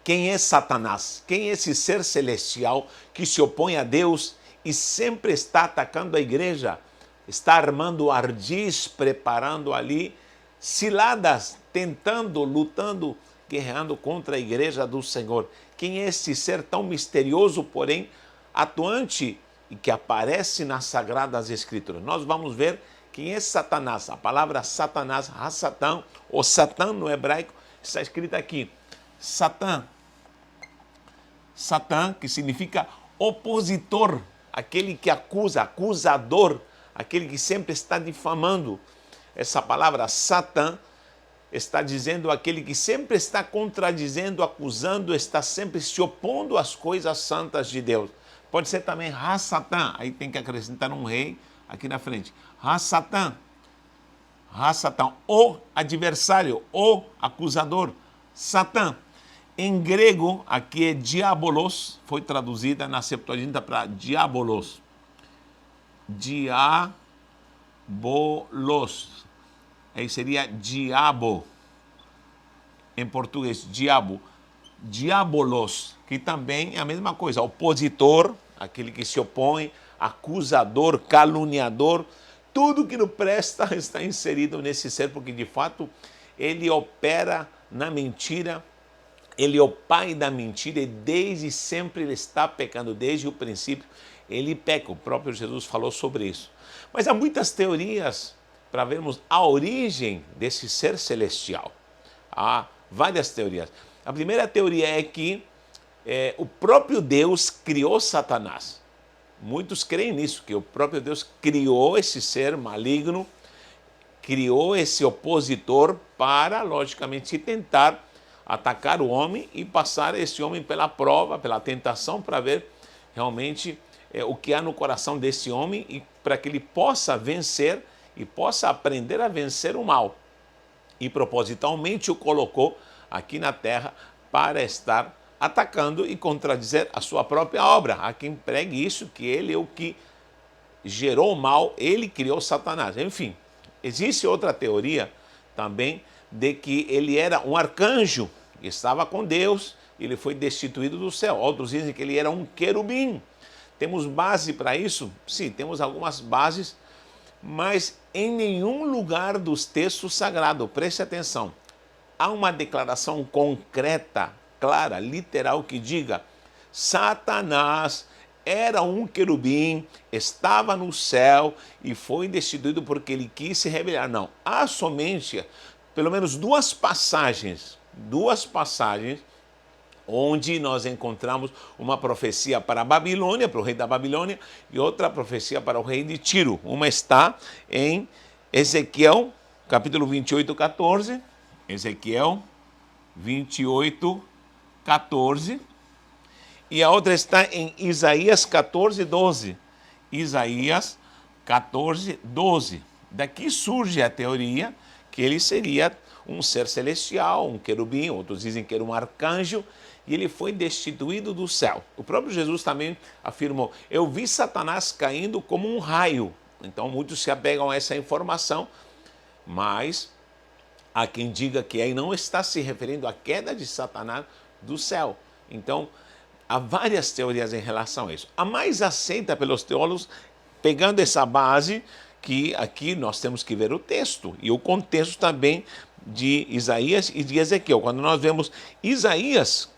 Quem é Satanás? Quem é esse ser celestial que se opõe a Deus e sempre está atacando a igreja? Está armando ardis, preparando ali ciladas, tentando, lutando, guerreando contra a igreja do Senhor. Quem é esse ser tão misterioso, porém atuante e que aparece nas Sagradas Escrituras? Nós vamos ver quem é Satanás. A palavra Satanás, Hassatan, ou Satã no hebraico, está escrita aqui. Satã, que significa opositor, aquele que acusa, acusador, aquele que sempre está difamando. Essa palavra Satã está dizendo aquele que sempre está contradizendo, acusando, está sempre se opondo às coisas santas de Deus. Pode ser também Hassatan, aí tem que acrescentar um rei aqui na frente. Hassatan, o adversário, o acusador, Satã. Em grego, aqui é diabolos, foi traduzida na Septuaginta para diabolos. Diabolos. Aí seria diabo. Em português, diabo. Diabolos, que também é a mesma coisa. Opositor, aquele que se opõe, acusador, caluniador. Tudo que não presta está inserido nesse ser, porque de fato ele opera na mentira. Ele é o pai da mentira e desde sempre ele está pecando, desde o princípio ele peca. O próprio Jesus falou sobre isso. Mas há muitas teorias para vermos a origem desse ser celestial. Há várias teorias. A primeira teoria é que o próprio Deus criou Satanás. Muitos creem nisso, que o próprio Deus criou esse ser maligno, criou esse opositor para, logicamente, tentar atacar o homem e passar esse homem pela prova, pela tentação, para ver realmente o que há no coração desse homem e para que ele possa vencer e possa aprender a vencer o mal. E propositalmente o colocou aqui na terra para estar atacando e contradizer a sua própria obra. Há quem pregue isso, que ele é o que gerou o mal, ele criou Satanás. Enfim, existe outra teoria também de que ele era um arcanjo, estava com Deus, ele foi destituído do céu. Outros dizem que ele era um querubim. Temos base para isso? Sim, temos algumas bases, mas em nenhum lugar dos textos sagrados, preste atenção, há uma declaração concreta, clara, literal, que diga: Satanás era um querubim, estava no céu e foi destituído porque ele quis se rebelar. Não, há somente pelo menos duas passagens onde nós encontramos uma profecia para a Babilônia, para o rei da Babilônia, e outra profecia para o rei de Tiro. Uma está em Ezequiel, capítulo 28, 14. Ezequiel 28, 14. E a outra está em Isaías 14, 12. Isaías 14, 12. Daqui surge a teoria que ele seria um ser celestial, um querubim, outros dizem que era um arcanjo, e ele foi destituído do céu. O próprio Jesus também afirmou: eu vi Satanás caindo como um raio. Então muitos se apegam a essa informação, mas há quem diga que aí não está se referindo à queda de Satanás do céu. Então há várias teorias em relação a isso. A mais aceita pelos teólogos, pegando essa base, que aqui nós temos que ver o texto e o contexto também de Isaías e de Ezequiel. Quando nós vemos Isaías,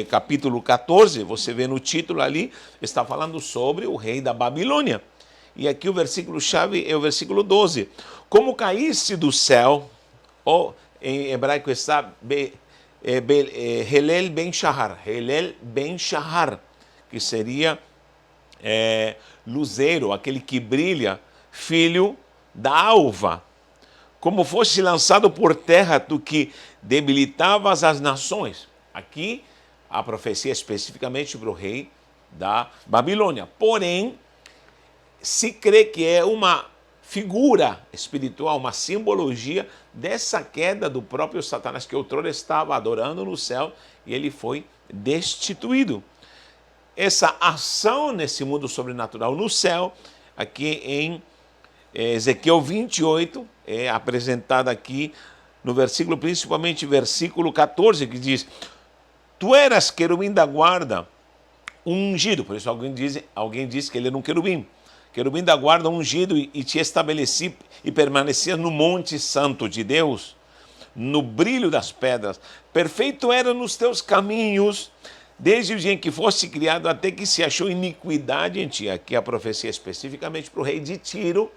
capítulo 14, você vê no título ali, está falando sobre o rei da Babilônia. E aqui o versículo-chave é o versículo 12. Como caísse do céu, ou em hebraico está Helel ben Shahar, Helel ben Shahar, que seria luzeiro, aquele que brilha, filho da alva. Como fosse lançado por terra, tu que debilitavas as nações. Aqui a profecia especificamente para o rei da Babilônia. Porém, se crê que é uma figura espiritual, uma simbologia dessa queda do próprio Satanás, que outrora estava adorando no céu e ele foi destituído. Essa ação nesse mundo sobrenatural no céu, aqui em Ezequiel 28, é apresentada aqui no versículo, principalmente versículo 14, que diz: tu eras querubim da guarda, ungido. Por isso alguém diz que ele era um querubim. Querubim da guarda ungido e te estabeleci e permanecias no monte santo de Deus, no brilho das pedras. Perfeito era nos teus caminhos, desde o dia em que foste criado até que se achou iniquidade em ti. Aqui a profecia especificamente para o rei de Tiro,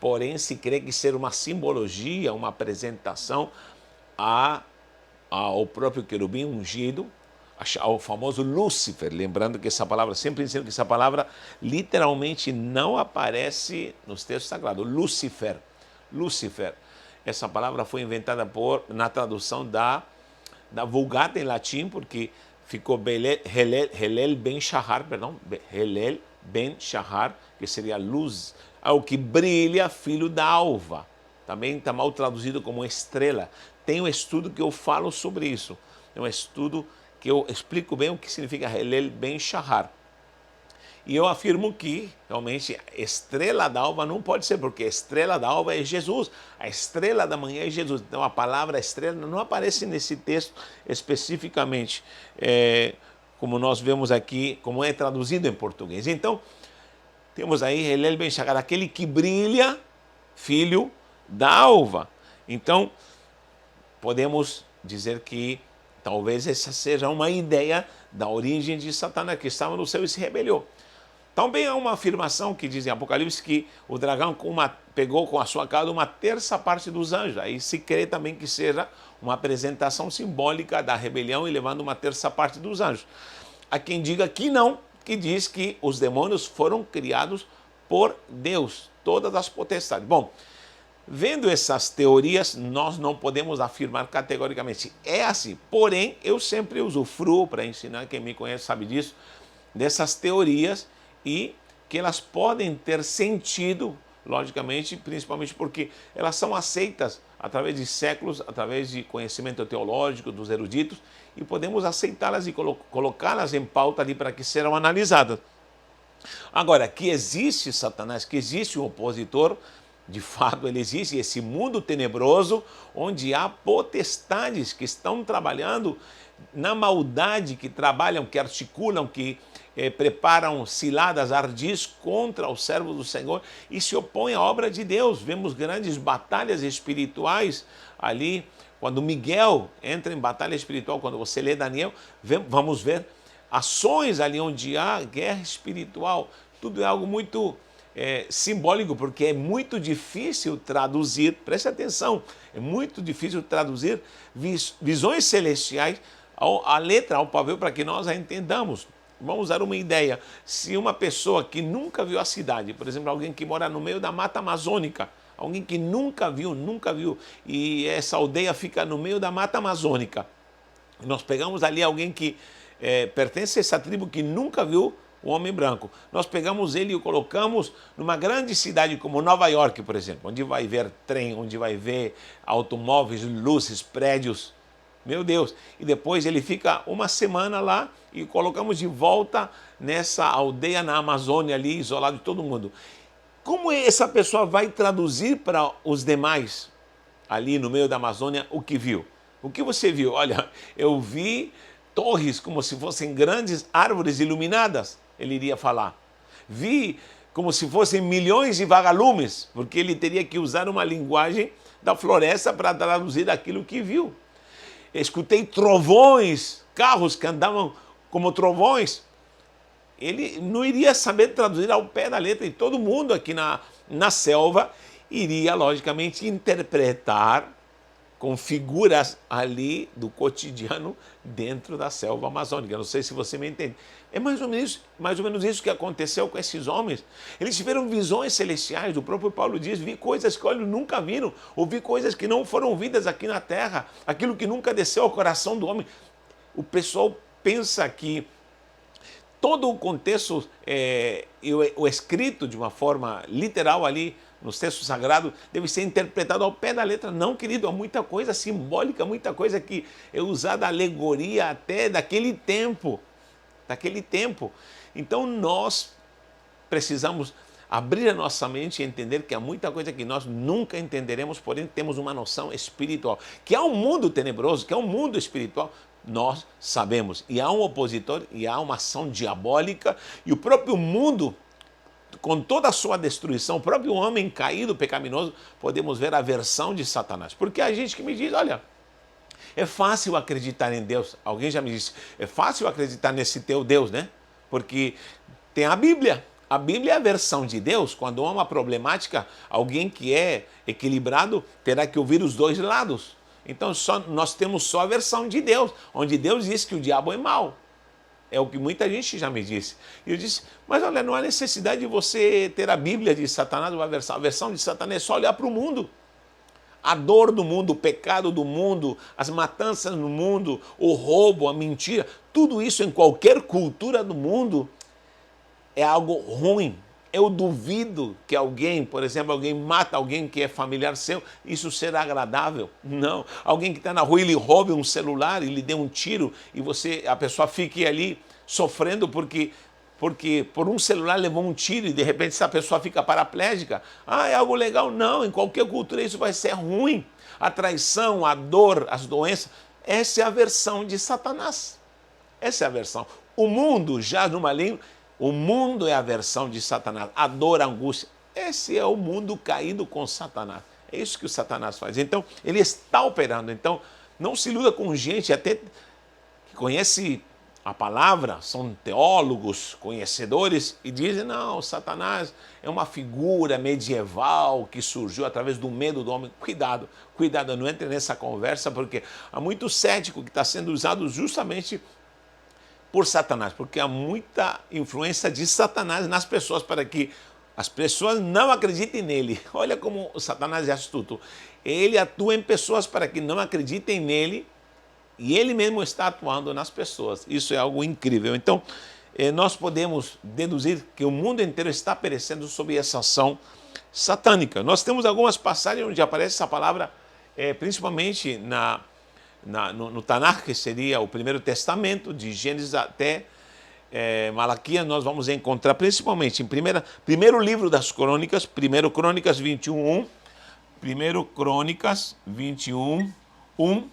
porém se crê que ser uma simbologia, uma apresentação ao próprio querubim ungido, ao famoso Lúcifer, lembrando que essa palavra, sempre ensino que essa palavra literalmente não aparece nos textos sagrados. Lúcifer, essa palavra foi inventada na tradução da Vulgata em latim, porque ficou Helel ben Shahar, Helel ben Shahar, que seria luz, ao que brilha, filho da alva. Também está mal traduzido como estrela. Tem um estudo que eu falo sobre isso. É um estudo que eu explico bem o que significa Helel ben Shahar. E eu afirmo que, realmente, estrela da alva não pode ser, porque a estrela da alva é Jesus. A estrela da manhã é Jesus. Então, a palavra estrela não aparece nesse texto especificamente, como nós vemos aqui, como é traduzido em português. Então, temos aí Helel ben Shahar, aquele que brilha, filho da alva. Então, podemos dizer que talvez essa seja uma ideia da origem de Satanás, que estava no céu e se rebelou. Também há uma afirmação que diz em Apocalipse que o dragão pegou com a sua cauda uma terça parte dos anjos. Aí se crê também que seja uma apresentação simbólica da rebelião e levando uma terça parte dos anjos. Há quem diga que não, que diz que os demônios foram criados por Deus, todas as potestades. Bom, vendo essas teorias, nós não podemos afirmar categoricamente. É assim, porém, eu sempre usufruo para ensinar, quem me conhece sabe disso, dessas teorias e que elas podem ter sentido, logicamente, principalmente porque elas são aceitas através de séculos, através de conhecimento teológico dos eruditos, e podemos aceitá-las e colocá-las em pauta ali para que sejam analisadas. Agora, que existe Satanás, que existe um opositor, de fato ele existe, esse mundo tenebroso onde há potestades que estão trabalhando na maldade, que trabalham, que articulam, que preparam ciladas ardis contra os servos do Senhor e se opõem à obra de Deus. Vemos grandes batalhas espirituais ali, quando Miguel entra em batalha espiritual, quando você lê Daniel, vamos ver ações ali onde há guerra espiritual. Tudo é algo muito simbólico, porque é muito difícil traduzir, preste atenção, é muito difícil traduzir visões celestiais à letra, ao papel, para que nós a entendamos. Vamos dar uma ideia. Se uma pessoa que nunca viu a cidade, por exemplo, alguém que mora no meio da mata amazônica, alguém que nunca viu, e essa aldeia fica no meio da mata amazônica, nós pegamos ali alguém que pertence a essa tribo que nunca viu o homem branco. Nós pegamos ele e o colocamos numa grande cidade como Nova York, por exemplo, onde vai ver trem, onde vai ver automóveis, luzes, prédios. Meu Deus! E depois ele fica uma semana lá e colocamos de volta nessa aldeia na Amazônia ali, isolado de todo mundo. Como essa pessoa vai traduzir para os demais ali no meio da Amazônia o que viu? O que você viu? Olha, eu vi torres como se fossem grandes árvores iluminadas, ele iria falar. Vi como se fossem milhões de vagalumes, porque ele teria que usar uma linguagem da floresta para traduzir aquilo que viu. Escutei trovões, carros que andavam como trovões. Ele não iria saber traduzir ao pé da letra, e todo mundo aqui na selva iria, logicamente, interpretar com figuras ali do cotidiano dentro da selva amazônica. Não sei se você me entende. É mais ou menos isso que aconteceu com esses homens. Eles tiveram visões celestiais. O próprio Paulo diz, vi coisas que olhos nunca viram, ouvi coisas que não foram ouvidas aqui na terra, aquilo que nunca desceu ao coração do homem. O pessoal pensa que todo o contexto, o escrito de uma forma literal ali, nos textos sagrados, deve ser interpretado ao pé da letra. Não, querido, há muita coisa simbólica, muita coisa que é usada alegoria até daquele tempo. Então nós precisamos abrir a nossa mente e entender que há muita coisa que nós nunca entenderemos, porém temos uma noção espiritual. Que há um mundo tenebroso, que há um mundo espiritual, nós sabemos. E há um opositor, e há uma ação diabólica, e o próprio mundo, com toda a sua destruição, o próprio homem caído, pecaminoso, podemos ver a versão de Satanás. Porque há gente que me diz, olha, é fácil acreditar em Deus. Alguém já me disse, é fácil acreditar nesse teu Deus, né? Porque tem a Bíblia. A Bíblia é a versão de Deus. Quando há uma problemática, alguém que é equilibrado terá que ouvir os dois lados. Então nós temos só a versão de Deus, onde Deus diz que o diabo é mau. É o que muita gente já me disse. E eu disse, mas olha, não há necessidade de você ter a Bíblia de Satanás, uma versão. A versão de Satanás é só olhar para o mundo. A dor do mundo, o pecado do mundo, as matanças no mundo, o roubo, a mentira, tudo isso em qualquer cultura do mundo é algo ruim. Eu duvido que alguém, por exemplo, alguém mata alguém que é familiar seu, isso será agradável. Não. Alguém que está na rua e lhe roube um celular e lhe dê um tiro e a pessoa fique ali sofrendo porque por um celular levou um tiro e de repente essa pessoa fica paraplégica. Ah, é algo legal? Não, em qualquer cultura isso vai ser ruim. A traição, a dor, as doenças, essa é a versão de Satanás. Essa é a versão. O mundo já no maligno, o mundo é a versão de Satanás. A dor, a angústia. Esse é o mundo caído com Satanás. É isso que o Satanás faz. Então, ele está operando. Então, não se iluda com gente até que conhece a palavra, são teólogos, conhecedores, e dizem, não, Satanás é uma figura medieval que surgiu através do medo do homem. Cuidado, cuidado, não entre nessa conversa, porque há muito cético que está sendo usado justamente por Satanás, porque há muita influência de Satanás nas pessoas para que as pessoas não acreditem nele. Olha como o Satanás é astuto. Ele atua em pessoas para que não acreditem nele, e ele mesmo está atuando nas pessoas. Isso é algo incrível. Então, nós podemos deduzir que o mundo inteiro está perecendo sob essa ação satânica. Nós temos algumas passagens onde aparece essa palavra, principalmente no Tanakh, que seria o Primeiro Testamento, de Gênesis até Malaquias. Nós vamos encontrar principalmente em primeiro livro das Crônicas, 1 Crônicas 21, 1. 1 Crônicas 21, 1.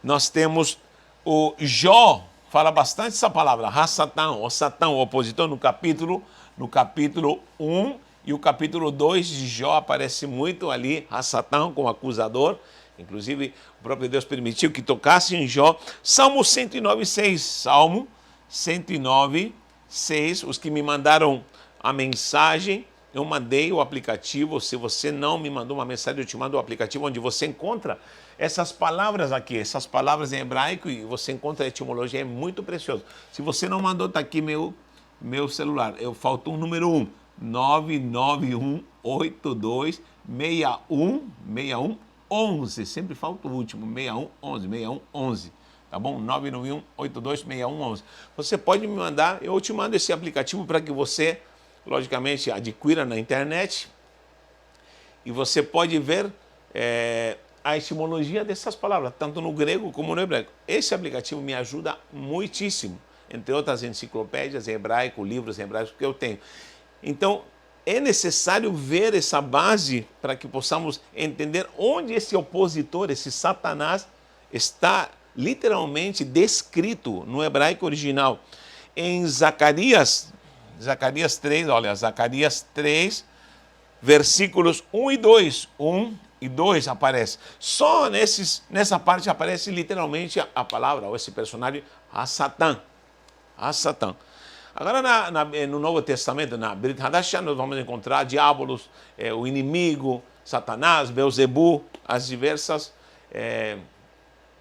Nós temos o Jó, fala bastante essa palavra, Ha-Satan, o Satã, o opositor, no capítulo 1, e o capítulo 2 de Jó aparece muito ali, Ha-Satan como acusador. Inclusive, o próprio Deus permitiu que tocasse em Jó. Salmo 109, 6. Salmo 109, 6. Os que me mandaram a mensagem, eu mandei o aplicativo. Se você não me mandou uma mensagem, eu te mando o aplicativo onde você encontra essas palavras aqui, essas palavras em hebraico, e você encontra a etimologia, é muito precioso. Se você não mandou, está aqui meu celular. Faltou o número 1, 991826111. Sempre falta o último, 6111, tá bom? 991826111. Você pode me mandar, eu te mando esse aplicativo para que você, logicamente, adquira na internet, e você pode ver a etimologia dessas palavras, tanto no grego como no hebraico. Esse aplicativo me ajuda muitíssimo, entre outras enciclopédias em hebraico, livros em hebraico que eu tenho. Então, é necessário ver essa base para que possamos entender onde esse opositor, esse Satanás, está literalmente descrito no hebraico original. Em Zacarias 3, olha, Zacarias 3, versículos 1 e 2. 1 e 2 aparece. Só nessa parte aparece literalmente a palavra, ou esse personagem, Ha-Satan. Ha-Satan. Agora, no Novo Testamento, na Brit Hadashah, nós vamos encontrar diabolos, o inimigo, Satanás, Beelzebu, as diversas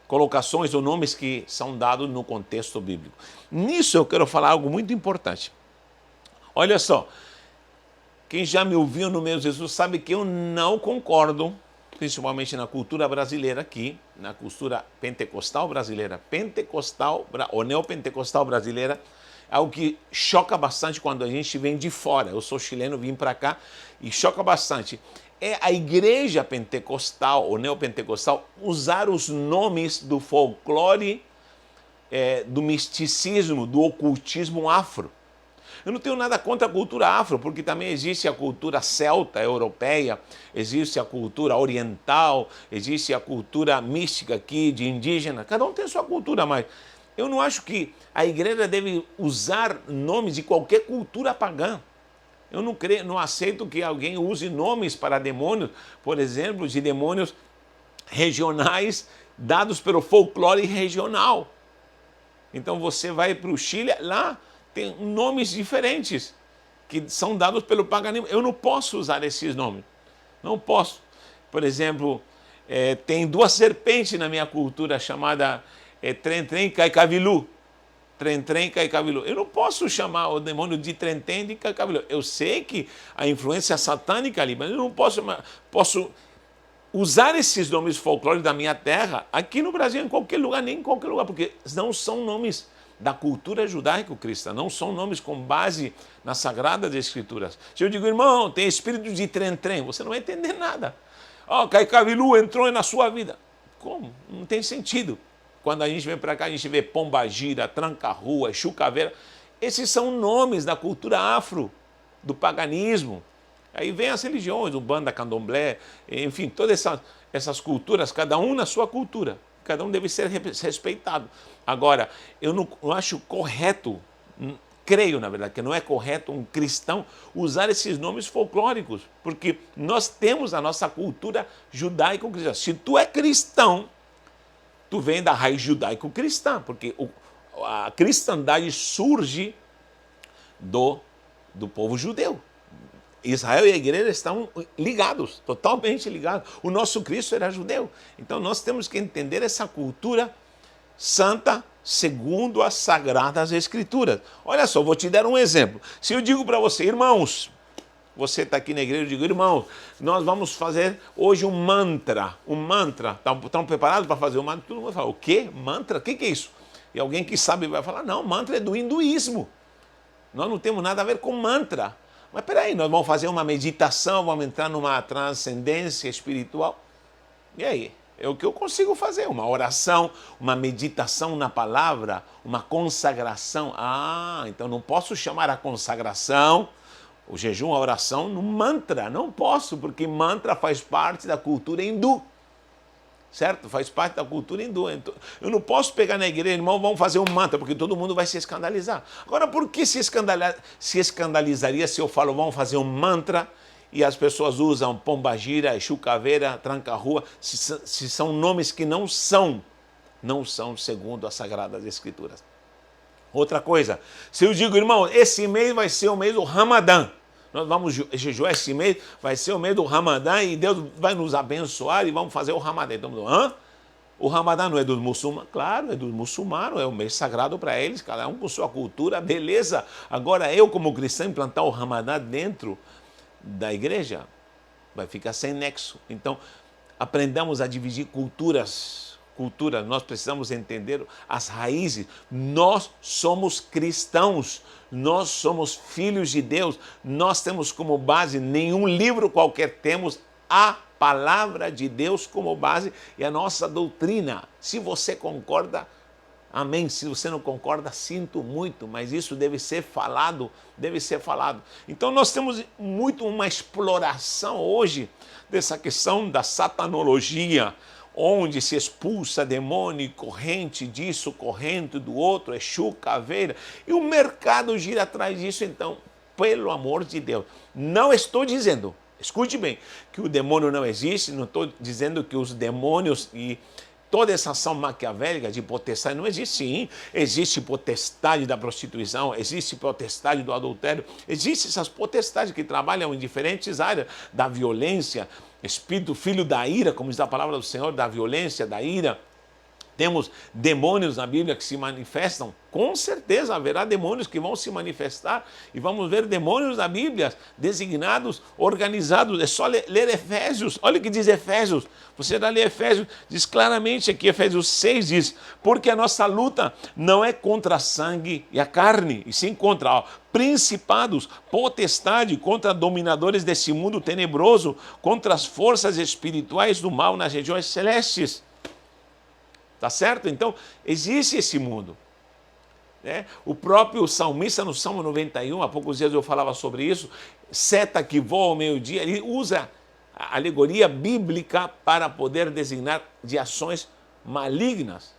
colocações ou nomes que são dados no contexto bíblico. Nisso eu quero falar algo muito importante. Olha só, quem já me ouviu no meu Jesus sabe que eu não concordo, principalmente na cultura brasileira aqui, na cultura pentecostal brasileira, ou neopentecostal brasileira, algo que choca bastante quando a gente vem de fora. Eu sou chileno, vim para cá e choca bastante. É a igreja pentecostal ou neopentecostal usar os nomes do folclore, do misticismo, do ocultismo afro. Eu não tenho nada contra a cultura afro, porque também existe a cultura celta, europeia, existe a cultura oriental, existe a cultura mística aqui, de indígena. Cada um tem sua cultura, mas eu não acho que a igreja deve usar nomes de qualquer cultura pagã. Eu não aceito que alguém use nomes para demônios, por exemplo, de demônios regionais dados pelo folclore regional. Então você vai para o Chile, lá tem nomes diferentes que são dados pelo paganismo. Eu não posso usar esses nomes. Não posso. Por exemplo, tem duas serpentes na minha cultura chamada Trem-Trem e Caicavilu. Trem-Trem e Caicavilu. Eu não posso chamar o demônio de Trem-Trem e de Caicavilu. Eu sei que a influência satânica ali, mas eu não posso usar esses nomes folclóricos da minha terra aqui no Brasil, em qualquer lugar, nem em qualquer lugar, porque não são nomes da cultura judaico-cristã, não são nomes com base nas Sagradas Escrituras. Se eu digo, irmão, tem espírito de trem-trem, você não vai entender nada. Caicavilu entrou na sua vida. Como? Não tem sentido. Quando a gente vem para cá, a gente vê Pombagira, Tranca-Rua, Chucaveira. Esses são nomes da cultura afro, do paganismo. Aí vem as religiões, o Umbanda, Candomblé, enfim, todas essas culturas, cada um na sua cultura. Cada um deve ser respeitado. Agora, eu não acho correto, creio, na verdade, que não é correto um cristão usar esses nomes folclóricos, porque nós temos a nossa cultura judaico-cristã. Se tu é cristão, tu vem da raiz judaico-cristã, porque a cristandade surge do povo judeu. Israel e a igreja estão ligados, totalmente ligados. O nosso Cristo era judeu. Então nós temos que entender essa cultura santa segundo as Sagradas Escrituras. Olha só, vou te dar um exemplo. Se eu digo para você, irmãos, você está aqui na igreja, eu digo, irmãos, nós vamos fazer hoje um mantra. Um mantra. Estão preparados para fazer um mantra? Todo mundo fala, o quê? Mantra? O que é isso? E alguém que sabe vai falar, não, mantra é do hinduísmo. Nós não temos nada a ver com mantra. Mas peraí, nós vamos fazer uma meditação, vamos entrar numa transcendência espiritual. E aí? É o que eu consigo fazer, uma oração, uma meditação na palavra, uma consagração. Então não posso chamar a consagração, o jejum, a oração, no mantra. Não posso, porque mantra faz parte da cultura hindu. Certo? Faz parte da cultura hindu. Então, eu não posso pegar na igreja, irmão, vamos fazer um mantra, porque todo mundo vai se escandalizar. Agora, por que se escandalizaria se eu falo, vamos fazer um mantra, e as pessoas usam Pombagira, Chucaveira, Tranca-Rua, se são nomes que não são segundo as Sagradas Escrituras. Outra coisa, se eu digo, irmão, esse mês vai ser o mês do Ramadã, nós vamos jejuar esse mês, vai ser o mês do Ramadã e Deus vai nos abençoar e vamos fazer o Ramadã. Então, o Ramadã não é dos muçulmanos? Claro, é dos muçulmanos, é o mês sagrado para eles, cada um com sua cultura, beleza. Agora, eu como cristão implantar o Ramadã dentro da igreja, vai ficar sem nexo. Então, aprendamos a dividir culturas, nós precisamos entender as raízes. Nós somos cristãos, nós somos filhos de Deus, nós temos como base, nenhum livro qualquer temos, a palavra de Deus como base e a nossa doutrina. Se você concorda, amém. Se você não concorda, sinto muito, mas isso deve ser falado, Então nós temos muito uma exploração hoje dessa questão da satanologia, onde se expulsa demônio, corrente disso, corrente do outro, Exu, caveira, e o mercado gira atrás disso. Então, pelo amor de Deus, não estou dizendo, escute bem, que o demônio não existe, não estou dizendo que os demônios e toda essa ação maquiavélica de potestade não existe. Sim, existe potestade da prostituição, existe potestade do adultério, existem essas potestades que trabalham em diferentes áreas da violência, espírito, filho da ira, como diz a palavra do Senhor, da violência, da ira. Temos demônios na Bíblia que se manifestam, com certeza haverá demônios que vão se manifestar e vamos ver demônios na Bíblia designados, organizados. É só ler Efésios, olha o que diz Efésios, você vai ler Efésios, diz claramente aqui, Efésios 6 diz, porque a nossa luta não é contra a sangue e a carne, e sim contra principados, potestade, contra dominadores desse mundo tenebroso, contra as forças espirituais do mal nas regiões celestes. Tá certo? Então, existe esse mundo. né? O próprio salmista, no Salmo 91, há poucos dias eu falava sobre isso, seta que voa ao meio-dia, ele usa a alegoria bíblica para poder designar de ações malignas,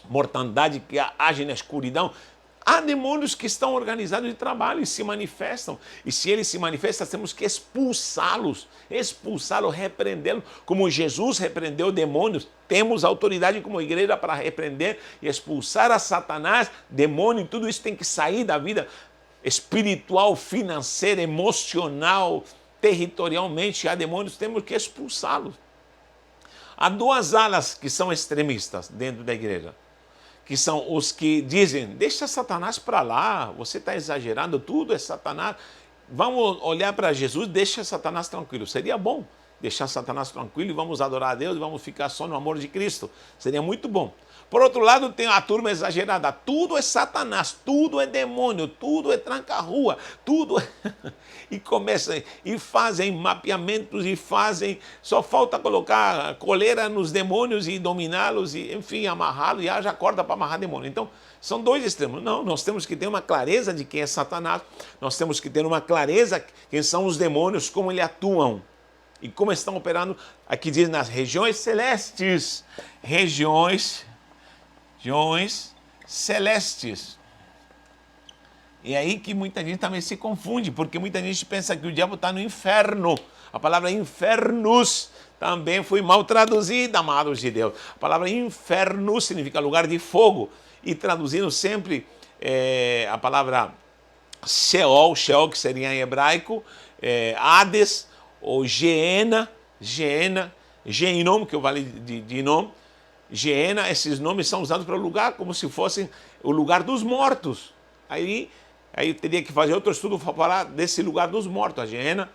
mortandade que age na escuridão. Há demônios que estão organizados de trabalho e se manifestam. E se eles se manifestam, temos que expulsá-los, repreendê-los. Como Jesus repreendeu demônios, temos autoridade como igreja para repreender e expulsar a Satanás, demônio, tudo isso tem que sair da vida espiritual, financeira, emocional, territorialmente. Há demônios, temos que expulsá-los. Há duas alas que são extremistas dentro da igreja, que são os que dizem, deixa Satanás para lá, você está exagerando, tudo é Satanás. Vamos olhar para Jesus, deixa Satanás tranquilo. Seria bom deixar Satanás tranquilo e vamos adorar a Deus e vamos ficar só no amor de Cristo. Seria muito bom. Por outro lado, tem a turma exagerada. Tudo é Satanás, tudo é demônio, tudo é tranca-rua, tudo é... E começam e fazem mapeamentos e fazem... Só falta colocar coleira nos demônios e dominá-los e, enfim, amarrá-los e haja corda para amarrar demônio. Então, são dois extremos. Não, nós temos que ter uma clareza de quem é Satanás. Nós temos que ter uma clareza quem são os demônios, como eles atuam. E como estão operando, aqui diz, nas regiões celestes. Regiões celestes. E é aí que muita gente também se confunde, porque muita gente pensa que o diabo está no inferno. A palavra infernos também foi mal traduzida, amados de Deus. A palavra inferno significa lugar de fogo. E traduzindo sempre a palavra Sheol, que seria em hebraico, Hades, ou Geena, Geinom, que é o vale de Inom. Geena, esses nomes são usados para o lugar como se fossem o lugar dos mortos. Aí eu teria que fazer outro estudo para falar desse lugar dos mortos, a Geena.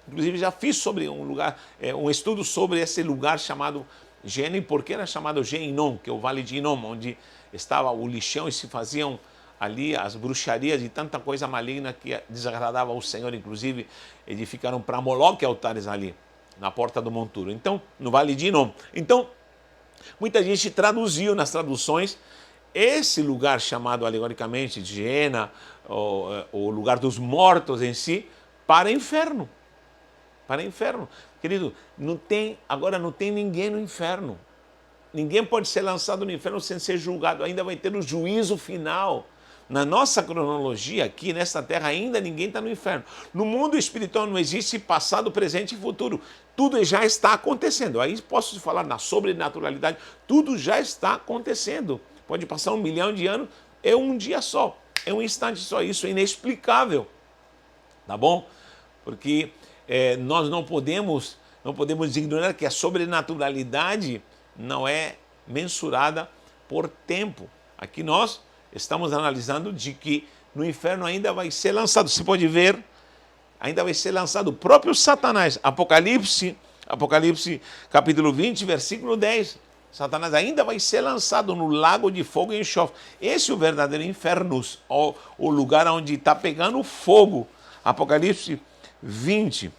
Inclusive já fiz sobre um estudo sobre esse lugar chamado Geena e por que era chamado Geinom, que é o vale de Inom, onde estava o lixão e se faziam ali as bruxarias e tanta coisa maligna que desagradava ao Senhor. Inclusive edificaram para Moloque altares ali, na porta do monturo. Então, no vale de Inom. Então, muita gente traduziu nas traduções esse lugar chamado alegoricamente de Geena, o lugar dos mortos em si, para inferno. Para inferno. Querido, agora não tem ninguém no inferno. Ninguém pode ser lançado no inferno sem ser julgado. Ainda vai ter o juízo final. Na nossa cronologia aqui, nesta terra, ainda ninguém está no inferno. No mundo espiritual não existe passado, presente e futuro. Tudo já está acontecendo. Aí posso falar na sobrenaturalidade. Tudo já está acontecendo. Pode passar 1 milhão de anos, é um dia só. É um instante só. Isso é inexplicável. Tá bom? Porque nós não podemos ignorar que a sobrenaturalidade não é mensurada por tempo. Aqui nós estamos analisando de que no inferno ainda vai ser lançado, você pode ver, ainda vai ser lançado o próprio Satanás. Apocalipse capítulo 20, versículo 10. Satanás ainda vai ser lançado no lago de fogo e enxofre. Esse é o verdadeiro inferno, o lugar onde está pegando fogo. Apocalipse 20,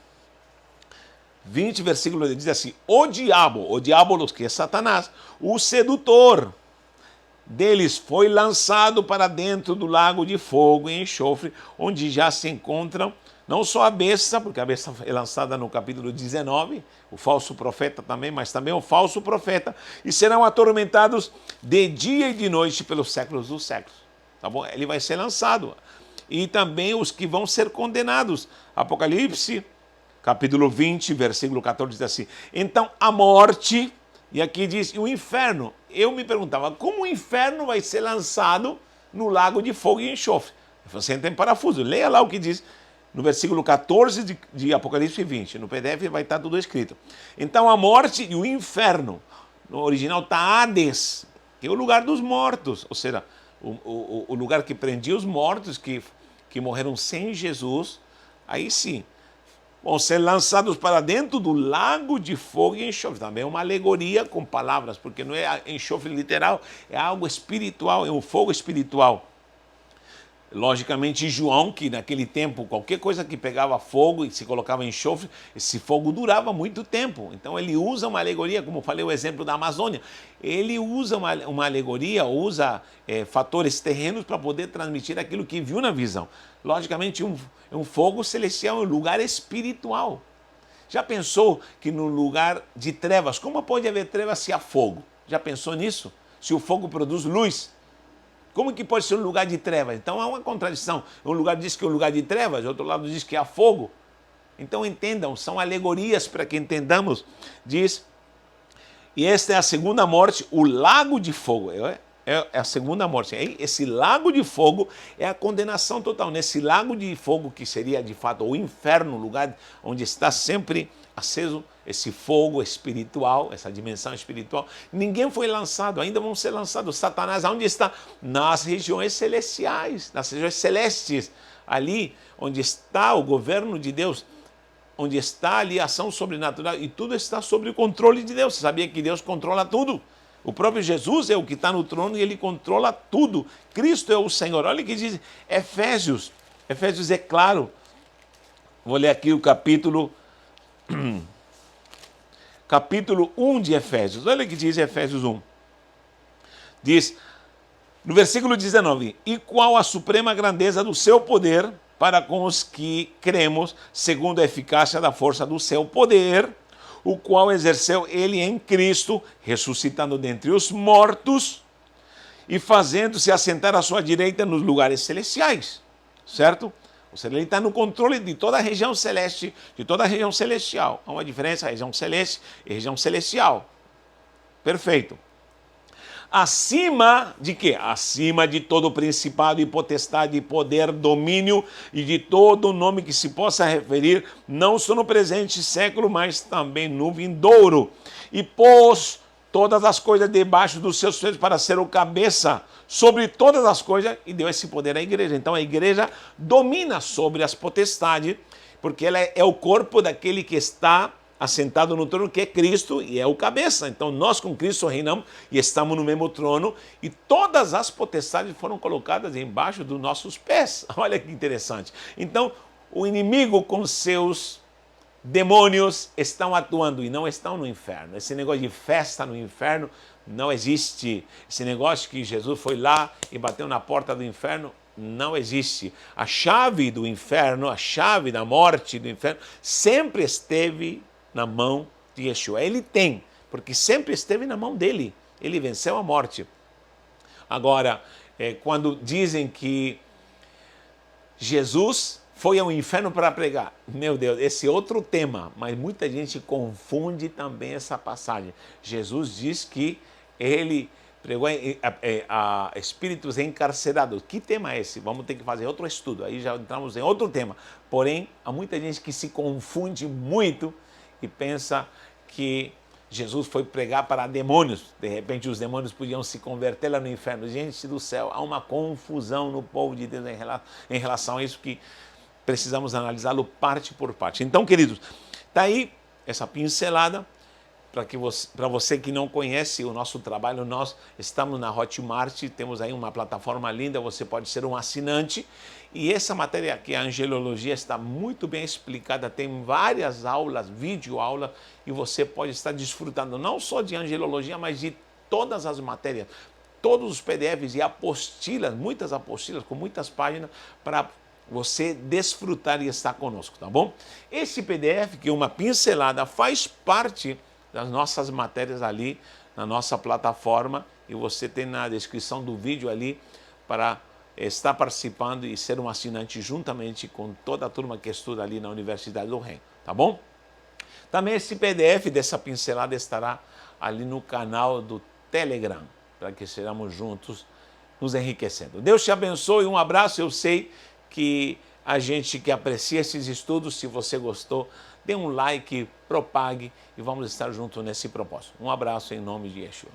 versículo 10, diz assim: o diabo, que é Satanás, o sedutor deles foi lançado para dentro do lago de fogo e enxofre, onde já se encontram não só a besta, porque a besta é lançada no capítulo 19, o falso profeta também, mas também o falso profeta, e serão atormentados de dia e de noite pelos séculos dos séculos. Tá bom? Ele vai ser lançado. E também os que vão ser condenados. Apocalipse, capítulo 20, versículo 14, diz assim: então a morte, e aqui diz o inferno. Eu me perguntava, como o inferno vai ser lançado no lago de fogo e enxofre? Você tem parafuso, leia lá o que diz no versículo 14 de Apocalipse 20. No PDF vai estar tudo escrito. Então a morte e o inferno, no original está Hades, que é o lugar dos mortos, ou seja, o lugar que prendia os mortos que morreram sem Jesus. Aí sim, vão ser lançados para dentro do lago de fogo e enxofre. Também é uma alegoria com palavras, porque não é enxofre literal, é algo espiritual, é um fogo espiritual. Logicamente, João, que naquele tempo, qualquer coisa que pegava fogo e se colocava em enxofre, esse fogo durava muito tempo. Então, ele usa uma alegoria, como eu falei, o exemplo da Amazônia. Ele usa uma alegoria, usa fatores terrenos para poder transmitir aquilo que viu na visão. Logicamente, um fogo celestial é um lugar espiritual. Já pensou que no lugar de trevas, como pode haver trevas se há fogo? Já pensou nisso? Se o fogo produz luz? Como que pode ser um lugar de trevas? Então há uma contradição. Um lugar diz que é um lugar de trevas, outro lado diz que há fogo. Então entendam, são alegorias para que entendamos. Diz, e esta é a segunda morte, o lago de fogo. É a segunda morte. Esse lago de fogo é a condenação total. Nesse lago de fogo, que seria de fato o inferno, o lugar onde está sempre aceso esse fogo espiritual, essa dimensão espiritual, ninguém foi lançado, ainda vão ser lançados. Satanás, onde está? Nas regiões celestiais, nas regiões celestes, ali onde está o governo de Deus, onde está ali a ação sobrenatural, e tudo está sob o controle de Deus. Você sabia que Deus controla tudo? O próprio Jesus é o que está no trono e ele controla tudo. Cristo é o Senhor. Olha o que diz Efésios. Efésios é claro. Vou ler aqui o capítulo 1 de Efésios. Olha o que diz Efésios 1. Diz, no versículo 19, e qual a suprema grandeza do seu poder para com os que cremos, segundo a eficácia da força do seu poder, o qual exerceu ele em Cristo, ressuscitando dentre os mortos e fazendo-se assentar à sua direita nos lugares celestiais, certo? Ou seja, ele está no controle de toda a região celeste, de toda a região celestial. Há uma diferença, região celeste e região celestial. Perfeito. Acima de quê? Acima de todo principado e potestade, poder, domínio e de todo nome que se possa referir, não só no presente século, mas também no vindouro. E pôs todas as coisas debaixo dos seus pés para ser o cabeça sobre todas as coisas e deu esse poder à igreja. Então a igreja domina sobre as potestades, porque ela é o corpo daquele que está assentado no trono, que é Cristo, e é o cabeça. Então nós com Cristo reinamos e estamos no mesmo trono, e todas as potestades foram colocadas embaixo dos nossos pés. Olha que interessante. Então o inimigo com seus demônios estão atuando e não estão no inferno. Esse negócio de festa no inferno não existe. Esse negócio que Jesus foi lá e bateu na porta do inferno não existe. A chave do inferno, a chave da morte do inferno, sempre esteve na mão de Yeshua. Ele tem, porque sempre esteve na mão dele. Ele venceu a morte. Agora, quando dizem que Jesus foi ao inferno para pregar, meu Deus, esse é outro tema, mas muita gente confunde também essa passagem. Jesus diz que ele pregou a espíritos encarcerados. Que tema é esse? Vamos ter que fazer outro estudo, aí já entramos em outro tema. Porém, há muita gente que se confunde muito e pensa que Jesus foi pregar para demônios. De repente os demônios podiam se converter lá no inferno. Gente do céu, há uma confusão no povo de Deus em relação a isso que precisamos analisá-lo parte por parte. Então, queridos, está aí essa pincelada para você que não conhece o nosso trabalho. Nós estamos na Hotmart, temos aí uma plataforma linda, você pode ser um assinante. E essa matéria aqui, a angelologia, está muito bem explicada, tem várias aulas, videoaulas, e você pode estar desfrutando não só de angelologia, mas de todas as matérias, todos os PDFs e apostilas, muitas apostilas com muitas páginas para você desfrutar e estar conosco, tá bom? Esse PDF, que é uma pincelada, faz parte das nossas matérias ali na nossa plataforma, e você tem na descrição do vídeo ali para estar participando e ser um assinante juntamente com toda a turma que estuda ali na Universidade do Reino, tá bom? Também esse PDF dessa pincelada estará ali no canal do Telegram, para que sejamos juntos nos enriquecendo. Deus te abençoe, um abraço. Eu sei que a gente que aprecia esses estudos, se você gostou, dê um like, propague e vamos estar juntos nesse propósito. Um abraço em nome de Yeshua.